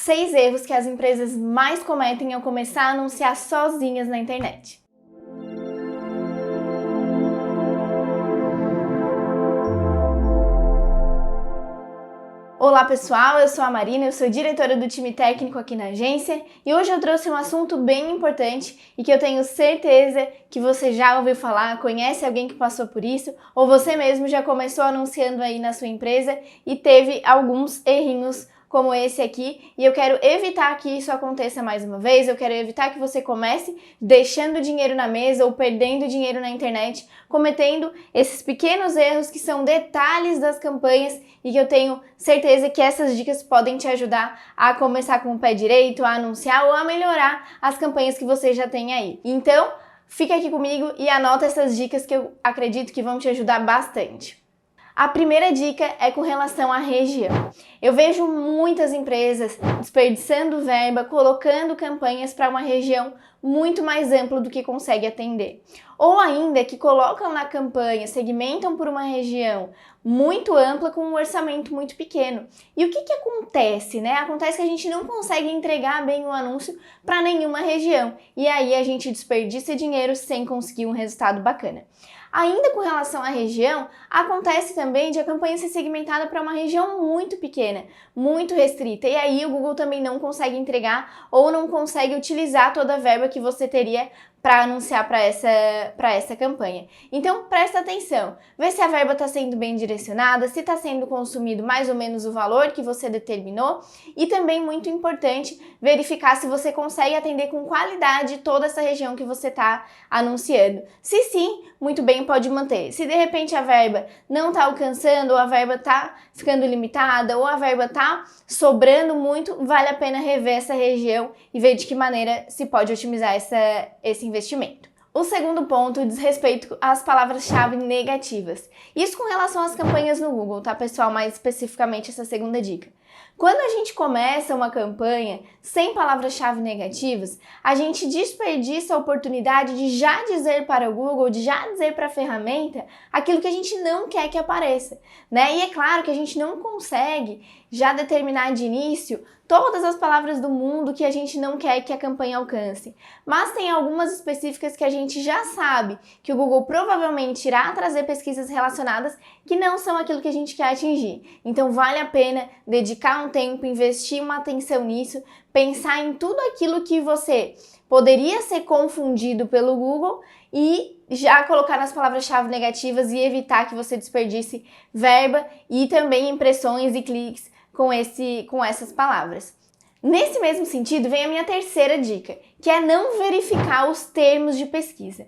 6 erros que as empresas mais cometem ao começar a anunciar sozinhas na internet. Olá pessoal, eu sou a Marina, eu sou diretora do time técnico aqui na agência e hoje eu trouxe um assunto bem importante e que eu tenho certeza que você já ouviu falar, conhece alguém que passou por isso ou você mesmo já começou anunciando aí na sua empresa e teve alguns errinhos como esse aqui, e eu quero evitar que isso aconteça mais uma vez, eu quero evitar que você comece deixando dinheiro na mesa ou perdendo dinheiro na internet, cometendo esses pequenos erros que são detalhes das campanhas e que eu tenho certeza que essas dicas podem te ajudar a começar com o pé direito, a anunciar ou a melhorar as campanhas que você já tem aí. Então, fica aqui comigo e anota essas dicas que eu acredito que vão te ajudar bastante. A primeira dica é com relação à região. Eu vejo muitas empresas desperdiçando verba, colocando campanhas para uma região muito mais ampla do que consegue atender. Ou ainda que colocam na campanha, segmentam por uma região muito ampla com um orçamento muito pequeno. E o que acontece, né? Acontece que a gente não consegue entregar bem o anúncio para nenhuma região. E aí a gente desperdiça dinheiro sem conseguir um resultado bacana. Ainda com relação à região, acontece também de a campanha ser segmentada para uma região muito pequena, muito restrita, e aí o Google também não consegue entregar ou não consegue utilizar toda a verba que você teria para anunciar para essa campanha. Então presta atenção, vê se a verba está sendo bem direcionada, se está sendo consumido mais ou menos o valor que você determinou e também muito importante verificar se você consegue atender com qualidade toda essa região que você está anunciando. Se sim, muito bem, pode manter. Se de repente a verba não está alcançando ou a verba está ficando limitada ou a verba está sobrando muito, vale a pena rever essa região e ver de que maneira se pode otimizar esse investimento. O segundo ponto diz respeito às palavras-chave negativas. Isso com relação às campanhas no Google, tá, pessoal? Mais especificamente essa segunda dica. Quando a gente começa uma campanha sem palavras-chave negativas, a gente desperdiça a oportunidade de já dizer para o Google, de já dizer para a ferramenta aquilo que a gente não quer que apareça, né? E é claro que a gente não consegue já determinar de início todas as palavras do mundo que a gente não quer que a campanha alcance. Mas tem algumas específicas que a gente já sabe que o Google provavelmente irá trazer pesquisas relacionadas que não são aquilo que a gente quer atingir. Então vale a pena dedicar um tempo, investir uma atenção nisso, pensar em tudo aquilo que você poderia ser confundido pelo Google e já colocar nas palavras-chave negativas e evitar que você desperdice verba e também impressões e cliques com essas palavras. Nesse mesmo sentido, vem a minha terceira dica, que é não verificar os termos de pesquisa.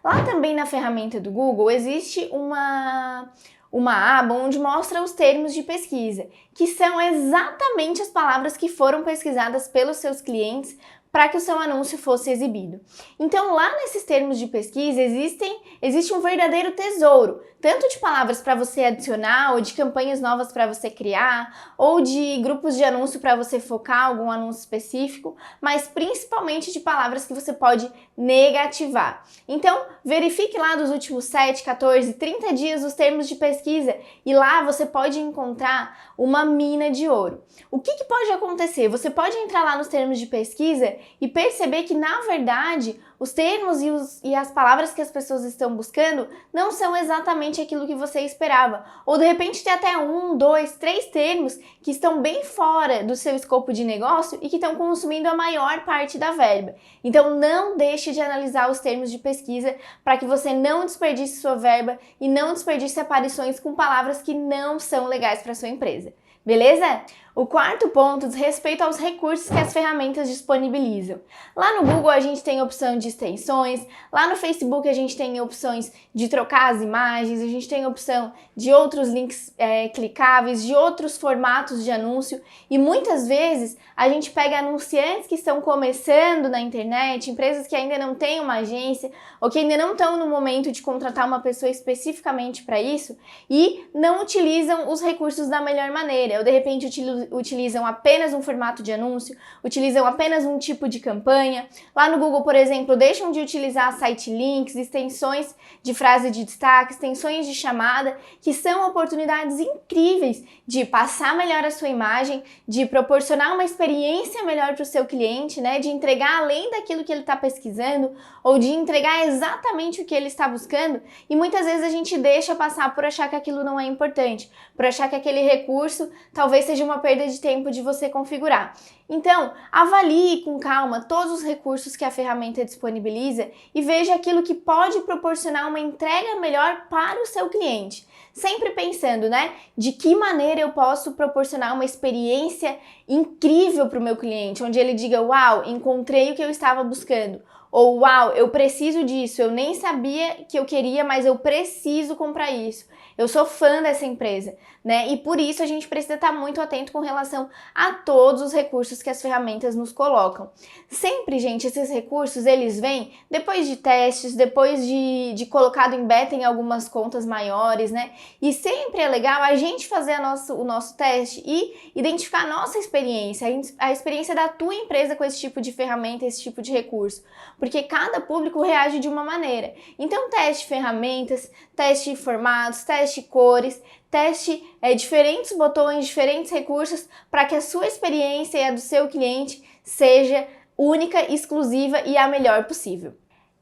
Lá também na ferramenta do Google existe uma aba onde mostra os termos de pesquisa, que são exatamente as palavras que foram pesquisadas pelos seus clientes para que o seu anúncio fosse exibido. Então lá nesses termos de pesquisa existe um verdadeiro tesouro, tanto de palavras para você adicionar, ou de campanhas novas para você criar, ou de grupos de anúncio para você focar algum anúncio específico, mas principalmente de palavras que você pode negativar. Então verifique lá dos últimos 7, 14, 30 dias os termos de pesquisa e lá você pode encontrar uma mina de ouro. O que pode acontecer? Você pode entrar lá nos termos de pesquisa e perceber que, na verdade, os termos e as palavras que as pessoas estão buscando não são exatamente aquilo que você esperava. Ou, de repente, tem até 1, 2, 3 termos que estão bem fora do seu escopo de negócio e que estão consumindo a maior parte da verba. Então, não deixe de analisar os termos de pesquisa para que você não desperdice sua verba e não desperdice aparições com palavras que não são legais para sua empresa. Beleza? O quarto ponto diz respeito aos recursos que as ferramentas disponibilizam. Lá no Google a gente tem a opção de extensões, lá no Facebook a gente tem opções de trocar as imagens, a gente tem a opção de outros links clicáveis, de outros formatos de anúncio e muitas vezes a gente pega anunciantes que estão começando na internet, empresas que ainda não têm uma agência ou que ainda não estão no momento de contratar uma pessoa especificamente para isso e não utilizam os recursos da melhor maneira, ou de repente utilizam apenas um formato de anúncio, utilizam apenas um tipo de campanha. Lá no Google, por exemplo, deixam de utilizar site links, extensões de frase de destaque, extensões de chamada, que são oportunidades incríveis de passar melhor a sua imagem, de proporcionar uma experiência melhor para o seu cliente, né? De entregar além daquilo que ele está pesquisando ou de entregar exatamente o que ele está buscando. E muitas vezes a gente deixa passar por achar que aquilo não é importante, por achar que aquele recurso talvez seja uma perda de tempo de você configurar. Então, avalie com calma todos os recursos que a ferramenta disponibiliza e veja aquilo que pode proporcionar uma entrega melhor para o seu cliente. Sempre pensando, né, de que maneira eu posso proporcionar uma experiência incrível para o meu cliente, onde ele diga, uau, encontrei o que eu estava buscando. Ou, uau, eu preciso disso, eu nem sabia que eu queria, mas eu preciso comprar isso. Eu sou fã dessa empresa, né? E por isso a gente precisa estar muito atento com relação a todos os recursos que as ferramentas nos colocam. Sempre, gente, esses recursos, eles vêm depois de testes, depois de colocado em beta em algumas contas maiores, né? E sempre é legal a gente fazer o nosso teste e identificar a nossa experiência, a experiência da tua empresa com esse tipo de ferramenta, esse tipo de recurso. Porque cada público reage de uma maneira. Então, teste ferramentas, teste formatos, teste cores, teste diferentes botões, diferentes recursos para que a sua experiência e a do seu cliente seja única, exclusiva e a melhor possível.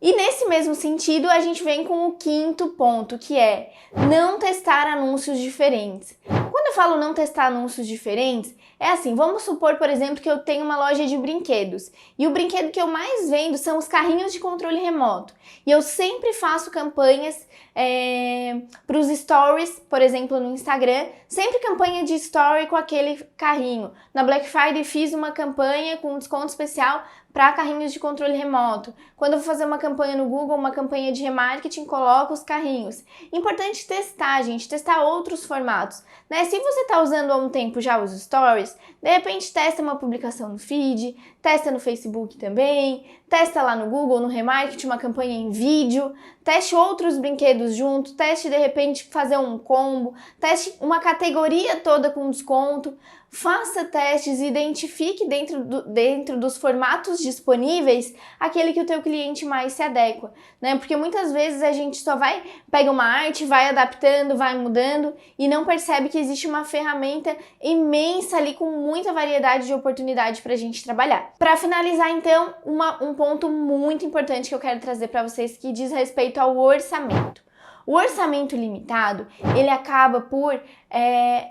E nesse mesmo sentido, a gente vem com o quinto ponto, que é não testar anúncios diferentes. Quando eu falo não testar anúncios diferentes, é assim, vamos supor, por exemplo, que eu tenho uma loja de brinquedos e o brinquedo que eu mais vendo são os carrinhos de controle remoto. E eu sempre faço campanhas para os stories, por exemplo, no Instagram, sempre campanha de story com aquele carrinho. Na Black Friday fiz uma campanha com um desconto especial para carrinhos de controle remoto. Quando eu vou fazer uma campanha no Google, uma campanha de remarketing, coloco os carrinhos. Importante testar, gente, testar outros formatos, né? Se você está usando há um tempo já os stories, de repente testa uma publicação no feed, testa no Facebook também, testa lá no Google, no remarketing, uma campanha em vídeo, teste outros brinquedos junto, teste de repente fazer um combo, teste uma categoria toda com desconto. Faça testes e identifique dentro dos formatos disponíveis aquele que o teu cliente mais se adequa, né? Porque muitas vezes a gente só pega uma arte, vai adaptando, vai mudando e não percebe que existe uma ferramenta imensa ali com muita variedade de oportunidade para a gente trabalhar. Para finalizar, então, um ponto muito importante que eu quero trazer para vocês que diz respeito ao orçamento. O orçamento limitado, ele acaba por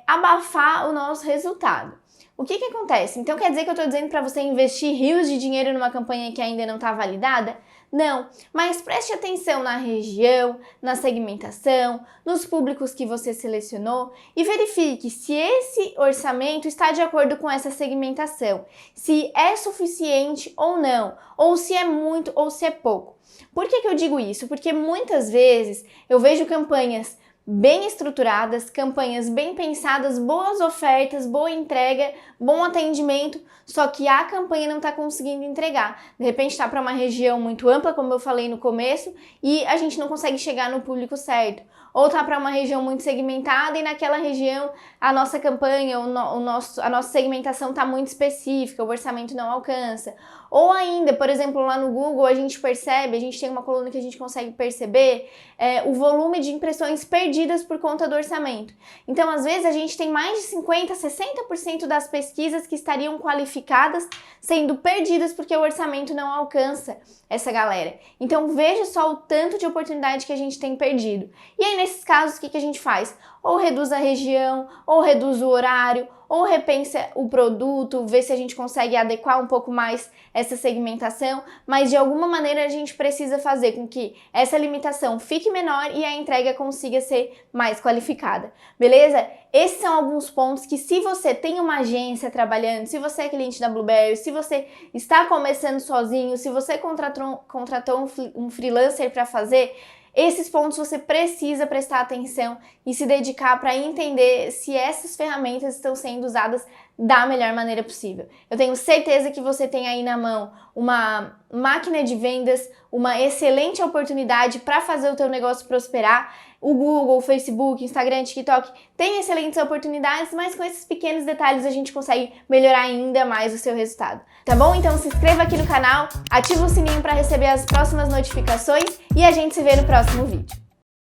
abafar o nosso resultado. O que acontece? Então quer dizer que eu estou dizendo para você investir rios de dinheiro numa campanha que ainda não está validada? Não, mas preste atenção na região, na segmentação, nos públicos que você selecionou e verifique se esse orçamento está de acordo com essa segmentação, se é suficiente ou não, ou se é muito ou se é pouco. Por que eu digo isso? Porque muitas vezes eu vejo campanhas bem estruturadas, campanhas bem pensadas, boas ofertas, boa entrega, bom atendimento, só que a campanha não está conseguindo entregar. De repente está para uma região muito ampla, como eu falei no começo, e a gente não consegue chegar no público certo. Ou está para uma região muito segmentada e naquela região a nossa campanha, a nossa segmentação está muito específica, o orçamento não alcança. Ou ainda, por exemplo, lá no Google a gente tem uma coluna que a gente consegue perceber o volume de impressões perdidas por conta do orçamento. Então, às vezes, a gente tem mais de 50%, 60% das pesquisas que estariam qualificadas sendo perdidas porque o orçamento não alcança essa galera. Então, veja só o tanto de oportunidade que a gente tem perdido. E aí, nesses casos, o que a gente faz? Ou reduz a região, ou reduz o horário, ou repensa o produto, vê se a gente consegue adequar um pouco mais essa segmentação, mas de alguma maneira a gente precisa fazer com que essa limitação fique menor e a entrega consiga ser mais qualificada, beleza? Esses são alguns pontos que, se você tem uma agência trabalhando, se você é cliente da Blueberry, se você está começando sozinho, se você contratou um freelancer para fazer, esses pontos você precisa prestar atenção e se dedicar para entender se essas ferramentas estão sendo usadas da melhor maneira possível. Eu tenho certeza que você tem aí na mão uma máquina de vendas, uma excelente oportunidade para fazer o teu negócio prosperar. O Google, o Facebook, Instagram, TikTok tem excelentes oportunidades, mas com esses pequenos detalhes a gente consegue melhorar ainda mais o seu resultado. Tá bom? Então se inscreva aqui no canal, ativa o sininho para receber as próximas notificações e a gente se vê no próximo vídeo.